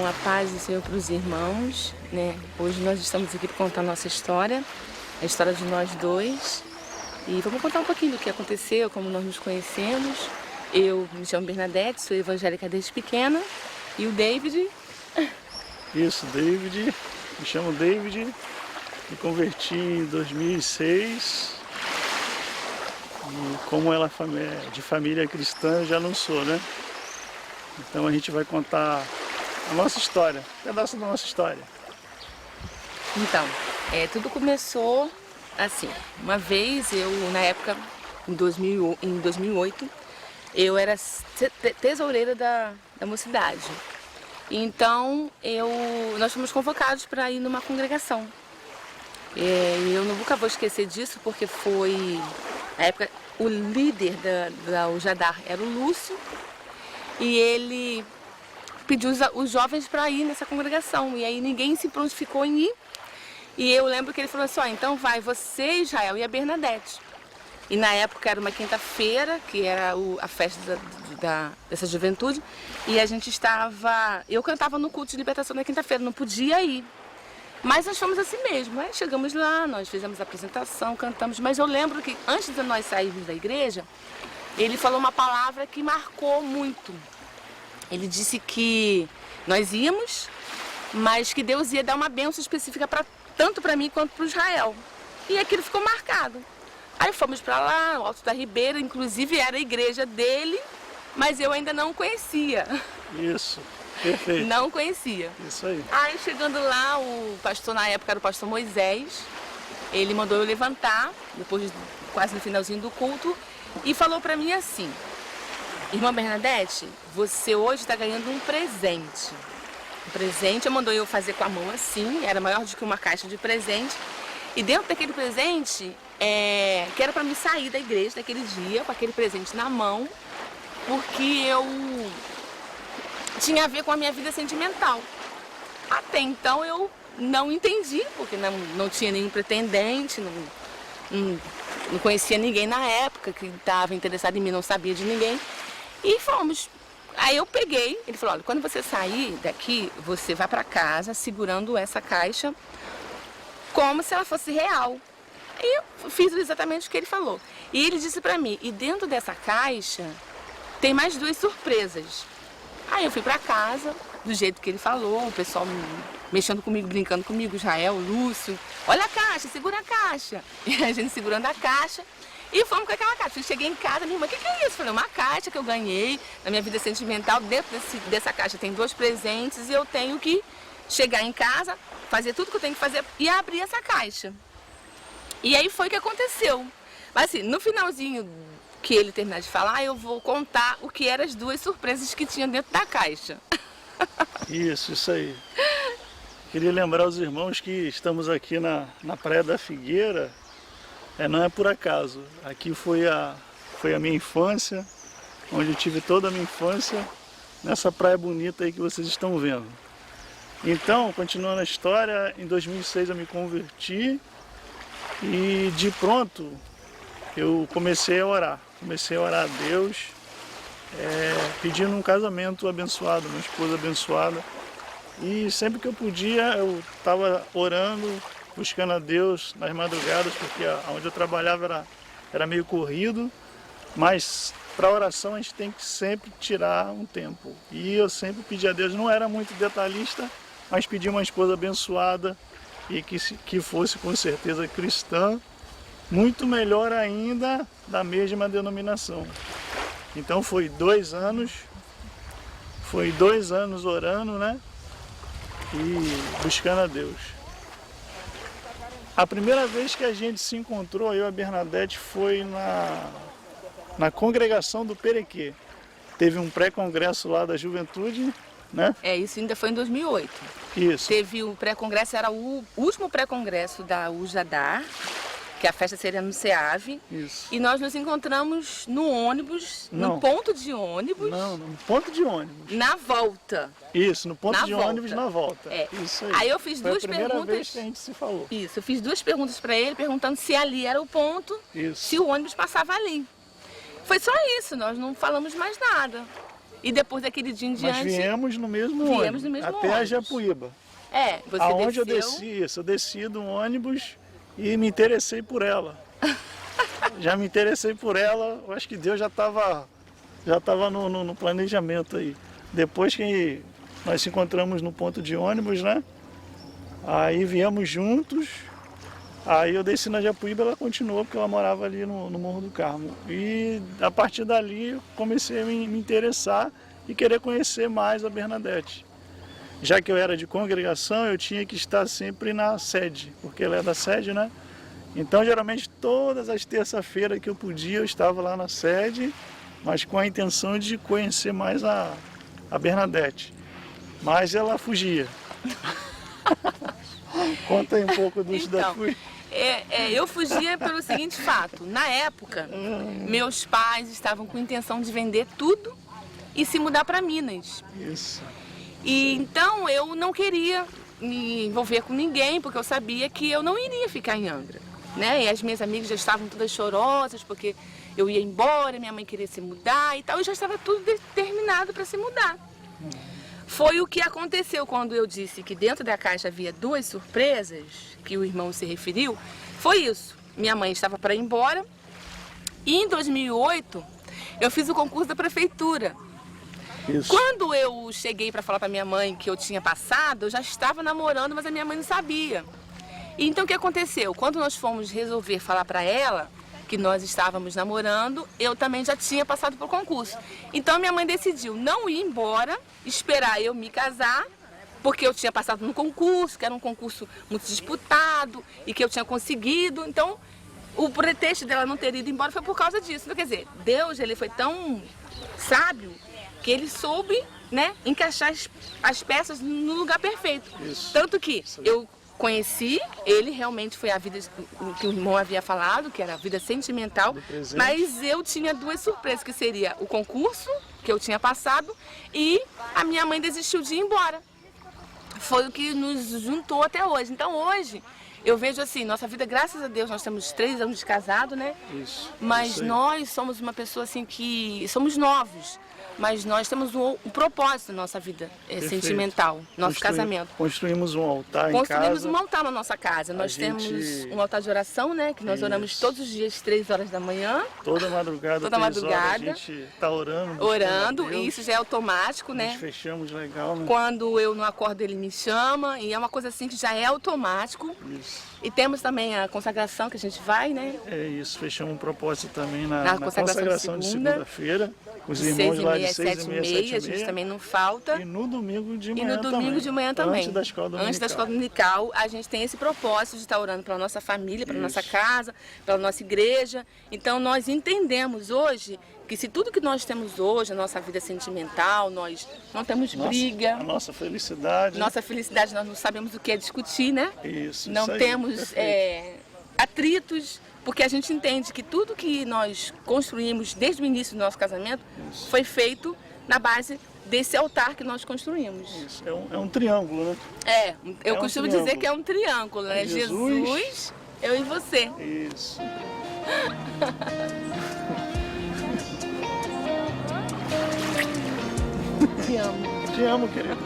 Então, a paz do Senhor para os irmãos, né? Hoje nós estamos aqui para contar a nossa história, a história de nós dois. E vamos contar um pouquinho do que aconteceu, como nós nos conhecemos. Eu me chamo Bernadette, sou evangélica desde pequena. E o David? Isso, David. Me chamo David. Me converti em 2006. E como ela é de família cristã, eu já não sou, né? Então a gente vai contar a nossa história, um pedaço da nossa história. Então, tudo começou assim. Uma vez, na época, em 2008, eu era tesoureira da mocidade. Então, nós fomos convocados para ir numa congregação. Eu nunca vou esquecer disso, porque foi, na época, o líder da Ujadar era o Lúcio, e ele pediu os jovens para ir nessa congregação, e aí ninguém se prontificou em ir. E eu lembro que ele falou assim, então vai você, Israel e a Bernadette. E na época era uma quinta-feira, que era a festa dessa juventude, e a gente eu cantava no culto de libertação na quinta-feira, não podia ir. Mas nós fomos assim mesmo, né? Chegamos lá, nós fizemos a apresentação, cantamos, mas eu lembro que antes de nós sairmos da igreja, ele falou uma palavra que marcou muito. Ele disse que nós íamos, mas que Deus ia dar uma bênção específica tanto para mim quanto para o Israel. E aquilo ficou marcado. Aí fomos para lá, no Alto da Ribeira, inclusive era a igreja dele, mas eu ainda não conhecia. Isso, perfeito. Não conhecia. Isso aí. Aí chegando lá, o pastor na época era o pastor Moisés, ele mandou eu levantar, quase no finalzinho do culto, e falou para mim assim, irmã Bernadette, você hoje está ganhando um presente. Um presente, mandou eu fazer com a mão assim, era maior do que uma caixa de presente. E dentro daquele presente, que era para me sair da igreja naquele dia, com aquele presente na mão, porque eu tinha a ver com a minha vida sentimental. Até então eu não entendi, porque não tinha nenhum pretendente, não conhecia ninguém na época que estava interessado em mim, não sabia de ninguém. E fomos. Aí eu peguei, ele falou, olha, quando você sair daqui, você vai para casa segurando essa caixa como se ela fosse real. E eu fiz exatamente o que ele falou. E ele disse para mim, e dentro dessa caixa tem mais 2 surpresas. Aí eu fui para casa, do jeito que ele falou, o pessoal mexendo comigo, brincando comigo, Israel, Lúcio, olha a caixa, segura a caixa. E a gente segurando a caixa. E fomos com aquela caixa. Eu cheguei em casa, minha irmã, o que é isso? Falei, uma caixa que eu ganhei na minha vida sentimental. Dentro dessa caixa tem 2 presentes e eu tenho que chegar em casa, fazer tudo que eu tenho que fazer e abrir essa caixa. E aí foi o que aconteceu. Mas assim, no finalzinho que ele terminar de falar, eu vou contar o que eram as 2 surpresas que tinha dentro da caixa. Isso aí. Queria lembrar os irmãos que estamos aqui na Praia da Figueira. Não é por acaso, aqui foi a minha infância, onde eu tive toda a minha infância, nessa praia bonita aí que vocês estão vendo. Então, continuando a história, em 2006 eu me converti e de pronto eu comecei a orar a Deus, pedindo um casamento abençoado, uma esposa abençoada. E sempre que eu podia, eu estava orando, buscando a Deus nas madrugadas, porque onde eu trabalhava era meio corrido, mas para oração a gente tem que sempre tirar um tempo. E eu sempre pedi a Deus, não era muito detalhista, mas pedi uma esposa abençoada e que fosse com certeza cristã, muito melhor ainda da mesma denominação. Então foi 2 anos orando, né? E buscando a Deus. A primeira vez que a gente se encontrou, eu e a Bernadette, foi na congregação do Perequê. Teve um pré-congresso lá da juventude, né? Isso ainda foi em 2008. Isso. Teve o pré-congresso, era o último pré-congresso da Ujadar, que a festa seria no SEAV. Isso. E nós nos encontramos no ônibus, no ponto de ônibus. Não, no ponto de ônibus. Na volta. Isso, no ponto de ônibus na volta. Isso aí. Aí eu fiz 2 perguntas. Foi a primeira vez que a gente se falou. Isso, eu fiz 2 perguntas para ele, perguntando se ali era o ponto, se o ônibus passava ali. Foi só isso, nós não falamos mais nada. E depois daquele dia em diante... Mas viemos no mesmo ônibus, até a Japuíba. Você Aonde desceu... eu desci do ônibus e me interessei por ela. Já me interessei por ela, eu acho que Deus já estava no planejamento aí. Depois que nós se encontramos no ponto de ônibus, né? Aí viemos juntos, aí eu desci na Japuíba, ela continuou, porque ela morava ali no Morro do Carmo. E a partir dali eu comecei a me interessar e querer conhecer mais a Bernadette. Já que eu era de congregação, eu tinha que estar sempre na sede, porque ela é da sede, né? Então, geralmente, todas as terças-feiras que eu podia, eu estava lá na sede, mas com a intenção de conhecer mais a Bernadette. Mas ela fugia. Conta aí um pouco disso da fuga. Eu fugia pelo seguinte fato. Na época, meus pais estavam com intenção de vender tudo e se mudar para Minas. Isso. E então eu não queria me envolver com ninguém, porque eu sabia que eu não iria ficar em Angra, né? E as minhas amigas já estavam todas chorosas, porque eu ia embora, minha mãe queria se mudar e tal, e já estava tudo determinado para se mudar. Foi o que aconteceu quando eu disse que dentro da caixa havia 2 surpresas, que o irmão se referiu, foi isso. Minha mãe estava para ir embora e em 2008 eu fiz o concurso da prefeitura. Isso. Quando eu cheguei para falar para minha mãe que eu tinha passado, eu já estava namorando, mas a minha mãe não sabia. E então o que aconteceu? Quando nós fomos resolver falar para ela que nós estávamos namorando, eu também já tinha passado por concurso. Então minha mãe decidiu não ir embora, esperar eu me casar, porque eu tinha passado no concurso, que era um concurso muito disputado e que eu tinha conseguido. Então o pretexto dela não ter ido embora foi por causa disso. Então, quer dizer, Deus, ele foi tão sábio que ele soube, né, encaixar as peças no lugar perfeito. Isso. Tanto que eu conheci, ele realmente foi a vida que o irmão havia falado, que era a vida sentimental, mas eu tinha 2 surpresas, que seria o concurso que eu tinha passado e a minha mãe desistiu de ir embora. Foi o que nos juntou até hoje. Então hoje eu vejo assim, nossa vida, graças a Deus, nós temos 3 anos de casado, né? Isso. Mas nós somos uma pessoa assim que somos novos. Mas nós temos um propósito na nossa vida sentimental, nosso casamento. Construímos um altar em casa. Construímos um altar na nossa casa. Nós temos um altar de oração, né? Que nós oramos todos os dias, 3 horas da manhã. Toda madrugada, toda madrugada. A gente está orando. Orando, e isso já é automático, né? Nós fechamos legal, né? Quando eu não acordo, ele me chama, e é uma coisa assim que já é automático. Isso. E temos também a consagração que a gente vai, né? É isso, fechamos um propósito também na consagração de segunda-feira. Os de irmãos 6h30 lá de às 7h30, a gente também não falta. E no domingo de manhã também. E no domingo de manhã também. Antes da escola dominical. Antes da escola dominical, a gente tem esse propósito de estar orando pela nossa família, pela nossa casa, pela nossa igreja. Então nós entendemos hoje que se tudo que nós temos hoje, a nossa vida sentimental, nós não temos briga. A nossa felicidade. Nossa felicidade, nós não sabemos o que é discutir, né? Isso. Não isso aí, temos atritos. Porque a gente entende que tudo que nós construímos desde o início do nosso casamento foi feito na base desse altar que nós construímos. Isso, é um triângulo, né? Eu costumo dizer que é um triângulo, né? Jesus, eu e você. Isso. Te amo. Te amo, querida.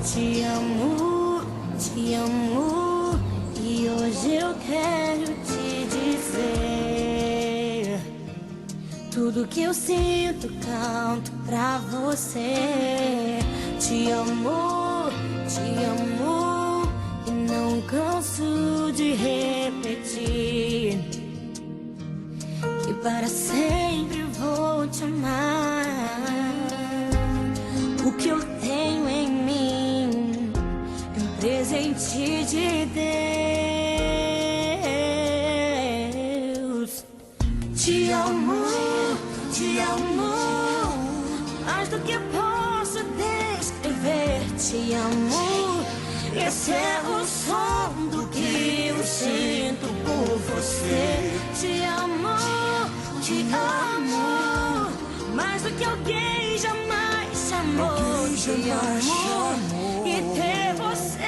Te amo. Te amo e hoje eu quero te dizer tudo que eu sinto, canto pra você. Te amo e não canso de repetir que para sempre vou te amar. O que eu tenho em mim, presente de Deus. Te amo, mais do que posso descrever. Te amo, esse é o som do que eu sinto por você. Te amo, mais do que alguém jamais amou. Te amo, e ter você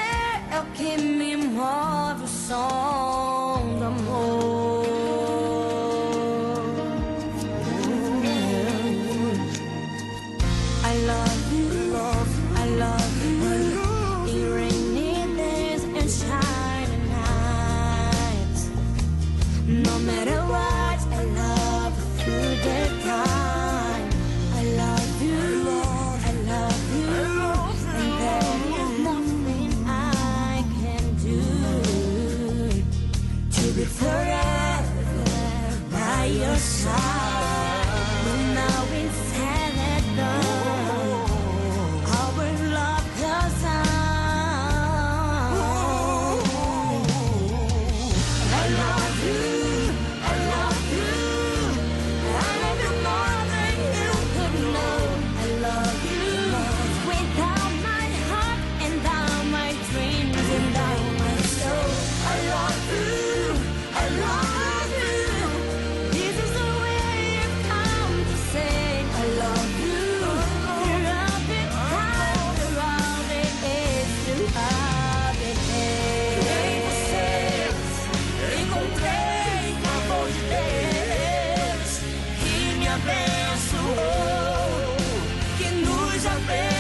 é o que me move, o som do amor. I love you, I love you. In rainy days and shining nights. No matter what, I love you through the time. I love you, I love you. And there is nothing I can do to be forever by your side. But now it's said and done. Our love goes on. I love you, I love you. I love you more than you could know. I love you without my heart and all my dreams and all my soul. I love you, I love you. This is the way I've come to say I love you. Through all the time, through all the days, through all the days. Encontrei o amor de Deus que me abençoou, que nos abençoou.